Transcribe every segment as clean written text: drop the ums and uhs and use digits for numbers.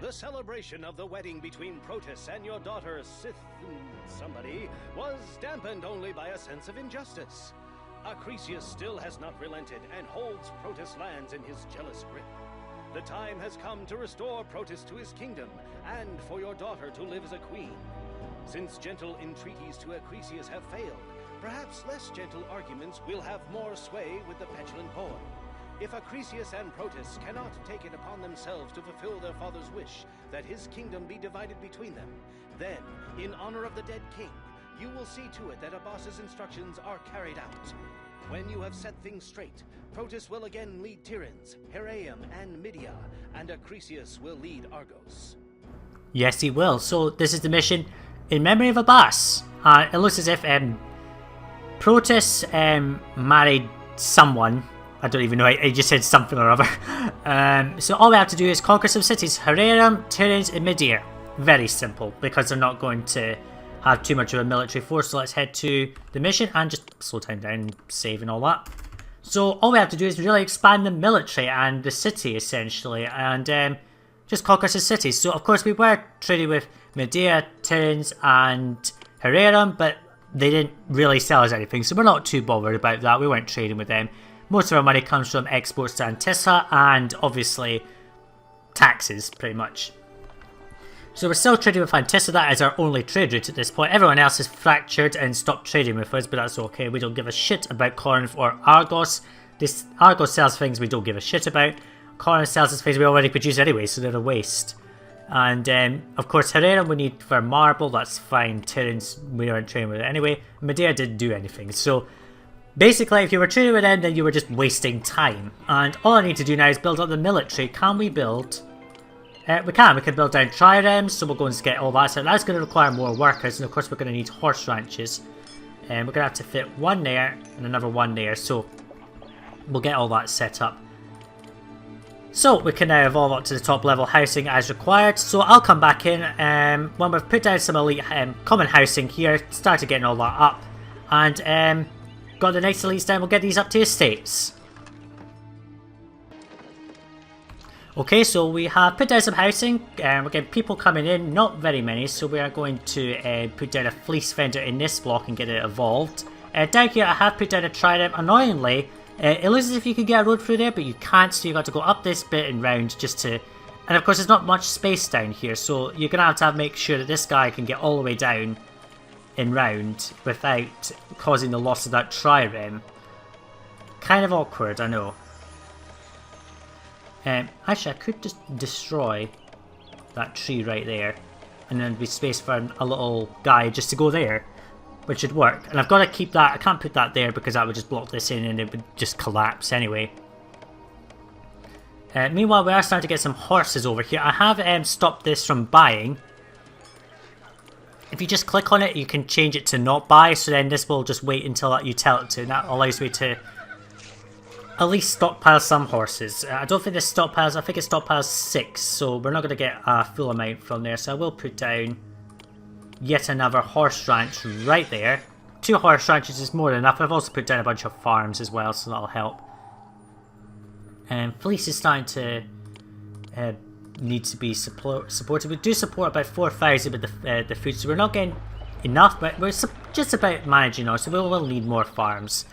The celebration of the wedding between Protus and your daughter somebody was dampened only by a sense of injustice. Acrisius still has not relented and holds Protus lands in his jealous grip. The time has come to restore Protus to his kingdom and for your daughter to live as a queen. Since gentle entreaties to Acrisius have failed, perhaps less gentle arguments will have more sway with the petulant boy. If Acrisius and Protus cannot take it upon themselves to fulfill their father's wish that his kingdom be divided between them, then, in honor of the dead king, you will see to it that Abbas's instructions are carried out. When you have set things straight, Protus will again lead Tiryns, Heraeum, and Mydia, and Acrisius will lead Argos. Yes, he will. So this is the mission in memory of Abbas. It looks as if Protus married someone. I don't even know, he just said something or other. So all we have to do is conquer some cities. Heraeum, Tiryns, and Mydia. Very simple, because they're not going to have too much of a military force. So let's head to the mission and just slow time down and save and all that. So all we have to do is really expand the military and the city, essentially, and just conquer some cities. So of course we were trading with Mydia, Tiryns, and Heraeum, but they didn't really sell us anything, so we're not too bothered about that. We weren't trading with them. Most of our money comes from exports to Antissa and obviously taxes, pretty much. So we're still trading with Antissa. That is our only trade route at this point. Everyone else has fractured and stopped trading with us, but that's okay. We don't give a shit about Corinth or Argos. This Argos sells things we don't give a shit about. Corinth sells us things we already produce anyway, so they're a waste. And of course Heraeum we need for marble, that's fine. Tiryns, we aren't trading with it anyway. Mydia didn't do anything, so basically if you were trading with them then you were just wasting time. And all I need to do now is build up the military. Can we build? We can build down triremes, so we'll go and get all that. So that's going to require more workers, and of course we're going to need horse ranches. And we're going to have to fit one there and another one there, so we'll get all that set up. So we can now evolve up to the top level housing as required. So I'll come back in when we've put down some elite common housing here, started getting all that up, and got the next elites down. We'll get these up to estates. Okay, so we have put down some housing, we're getting people coming in, not very many, so we are going to put down a fleece vendor in this block and get it evolved. Down here I have put down a trident. Annoyingly, it looks as if you could get a road through there, but you can't, so you've got to go up this bit and round just to... And of course there's not much space down here, so you're going to have make sure that this guy can get all the way down and round without causing the loss of that trireme. Kind of awkward, I know. Actually, I could just destroy that tree right there, and then be space for a little guy just to go there, which would work. And I've got to keep that. I can't put that there because that would just block this in, and it would just collapse anyway. Meanwhile, we are starting to get some horses over here. I have stopped this from buying. If you just click on it, you can change it to not buy. So then this will just wait until you tell it to, and that allows me to at least stockpile some horses. I don't think this stockpiles, I think it stockpiles 6, so we're not going to get a full amount from there. So I will put down yet another horse ranch right there. 2 horse ranches is more than enough. I've also put down a bunch of farms as well, so that'll help. Fleece is starting to need to be supported. We do support about 4,000 with the food, so we're not getting enough, but we're just about managing now, so we will need more farms.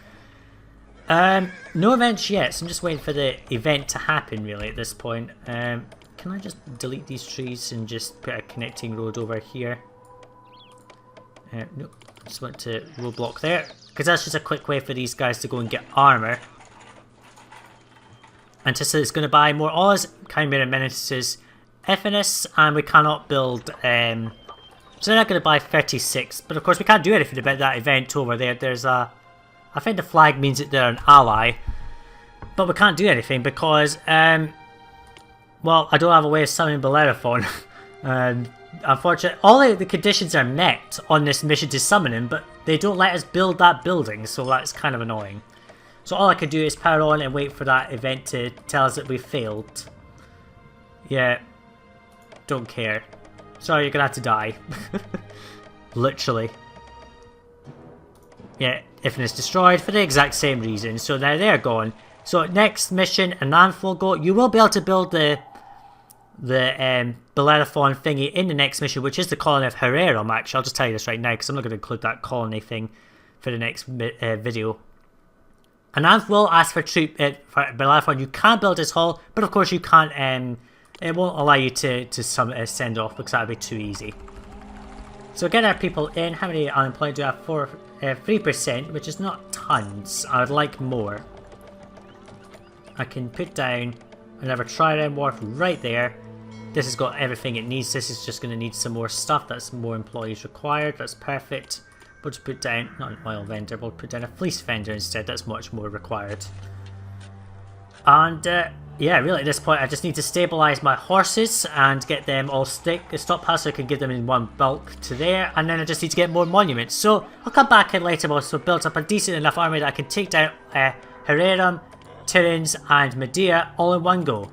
No events yet, so I'm just waiting for the event to happen really at this point. Can I just delete these trees and just put a connecting road over here? Nope, just went to roadblock there, because that's just a quick way for these guys to go and get armor. Antissa is going to buy more Oz, Chimera Menaces, Ephesus, and we cannot build, so they're not going to buy 36, but of course we can't do anything about that event over there. There's a... I think the flag means that they're an ally, but we can't do anything because, well, I don't have a way of summoning Bellerophon. Unfortunately, all the conditions are met on this mission to summon him, but they don't let us build that building, so that's kind of annoying. So all I can do is power on and wait for that event to tell us that we failed. Yeah, don't care. Sorry, you're gonna have to die. Literally. Yeah, Ifnus destroyed for the exact same reason, so now they're gone. So next mission, Ananth will go. You will be able to build the the Bellerophon thingy in the next mission, which is the colony of Herrerum. Actually, I'll just tell you this right now because I'm not going to include that colony thing for the next video. And I will ask for for Bellerophon. You can build his hull, but of course you can't. It won't allow you to send off because that would be too easy. So get our people in. How many unemployed do I have? 3%, which is not tons. I would like more. I can put down another trireme wharf right there. This has got everything it needs. This is just going to need some more stuff. That's more employees required. That's perfect. We'll just put down, not an oil vendor, we'll put down a fleece vendor instead. That's much more required. And yeah, really at this point I just need to stabilise my horses and get them all stockpiled so I can give them in one bulk to there. And then I just need to get more monuments. So I'll come back in later once I've built up a decent enough army that I can take down Herrerum, Tiryns and Medea all in one go.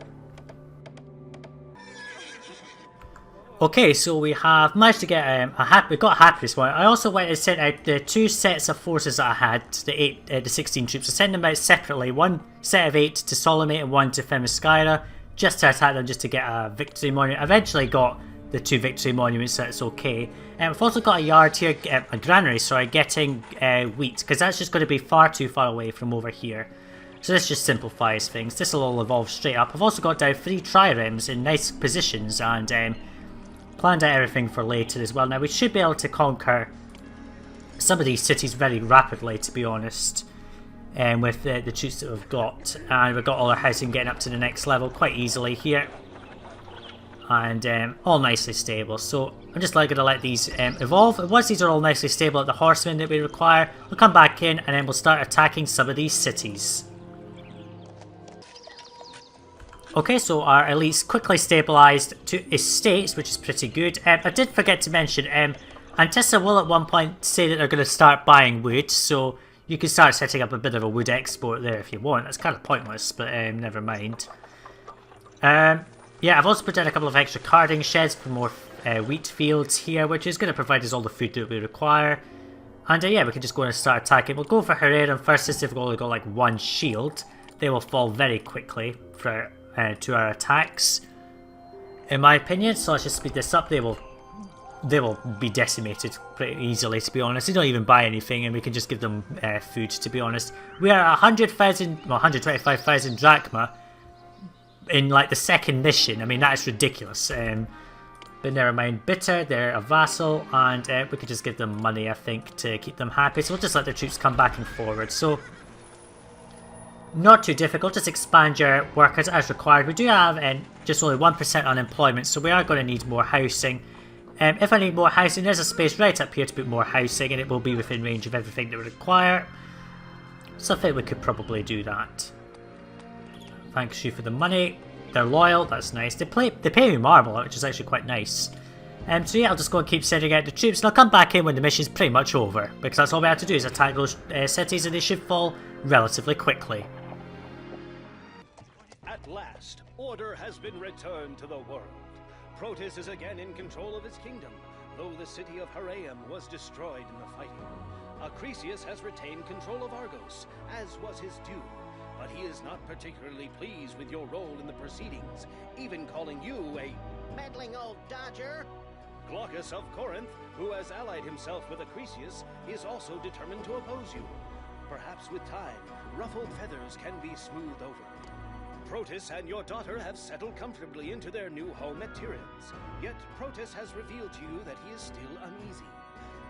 Okay, so we have managed to get we got a happiness one. I also went and sent out the 2 sets of forces that I had, the 16 troops. I sent them out separately, one set of 8 to Ptolemy and one to Themyscira, just to attack them, just to get a victory monument. I eventually got the 2 victory monuments, so it's okay. I've also got a yard here, a granary, sorry, getting wheat, because that's just going to be far too far away from over here. So this just simplifies things. This will all evolve straight up. I've also got down 3 triremes in nice positions and planned out everything for later as well. Now we should be able to conquer some of these cities very rapidly, to be honest, with the troops that we've got. And we've got all our housing getting up to the next level quite easily here. And all nicely stable. So I'm just going to let these evolve. And once these are all nicely stable at the horsemen that we require, we'll come back in and then we'll start attacking some of these cities. Okay, so our elites quickly stabilised to estates, which is pretty good. I did forget to mention, Antissa will at one point say that they're going to start buying wood, so you can start setting up a bit of a wood export there if you want. That's kind of pointless, but never mind. Yeah, I've also put down a couple of extra carding sheds for more wheat fields here, which is going to provide us all the food that we require. And yeah, we can just go and start attacking. We'll go for Herrerum first, since they've only got like 1 shield. They will fall very quickly for to our attacks, in my opinion. So let's just speed this up. They will be decimated pretty easily, to be honest. They don't even buy anything, and we can just give them food, to be honest. We are 100,000, well, 125,000 drachma in like the second mission. I mean, that is ridiculous. But never mind. Bitter, they're a vassal, and we could just give them money, I think, to keep them happy. So we'll just let the troops come back and forward. So not too difficult, just expand your workers as required. We do have just only 1% unemployment, so we are going to need more housing. If I need more housing, there's a space right up here to put more housing, and it will be within range of everything that we require. So I think we could probably do that. Thanks you for the money. They're loyal, that's nice. They pay me marble, which is actually quite nice. So yeah, I'll just go and keep sending out the troops, and I'll come back in when the mission's pretty much over, because that's all we have to do is attack those cities, and they should fall relatively quickly. At last, order has been returned to the world. Protus is again in control of his kingdom, though the city of Herreum was destroyed in the fighting. Acrisius has retained control of Argos, as was his due, but he is not particularly pleased with your role in the proceedings, even calling you a meddling old dodger. Glaucus of Corinth, who has allied himself with Acrisius, is also determined to oppose you. Perhaps with time, ruffled feathers can be smoothed over. Protus and your daughter have settled comfortably into their new home at Tiryns. Yet Protus has revealed to you that he is still uneasy.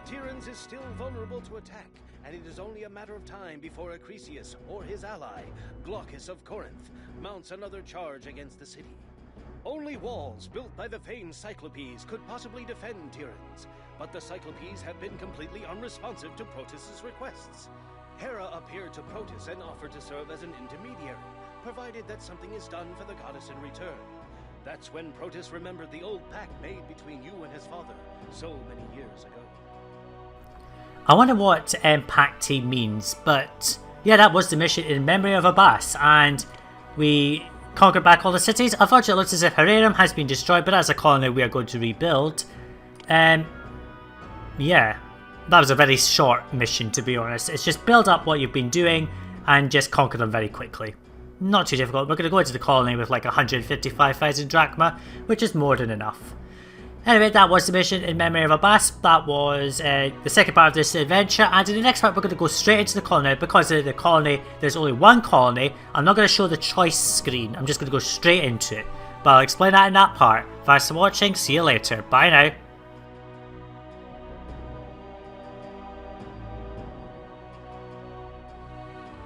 Tiryns is still vulnerable to attack, and it is only a matter of time before Acrisius or his ally, Glaucus of Corinth, mounts another charge against the city. Only walls built by the famed Cyclopes could possibly defend Tiryns, but the Cyclopes have been completely unresponsive to Protus's requests. Hera appeared to Protus and offered to serve as an intermediary, provided that something is done for the goddess in return. That's when Protus remembered the old pact made between you and his father so many years ago. I wonder what Pacti means, but yeah, that was the mission in memory of Abbas, and we conquered back all the cities. Unfortunately, it looks as if Herrerum has been destroyed, but as a colony we are going to rebuild. Yeah, that was a very short mission, to be honest. It's just build up what you've been doing and just conquer them very quickly. not too difficult. We're going to go into the colony with like 155,000 drachma, which is more than enough. Anyway, that was the mission in memory of Abbas. That was the second part of this adventure, and in the next part we're going to go straight into the colony. Because of the colony, there's only one colony. I'm not going to show the choice screen, I'm just going to go straight into it. But I'll explain that in that part. Thanks for watching, see you later, bye now.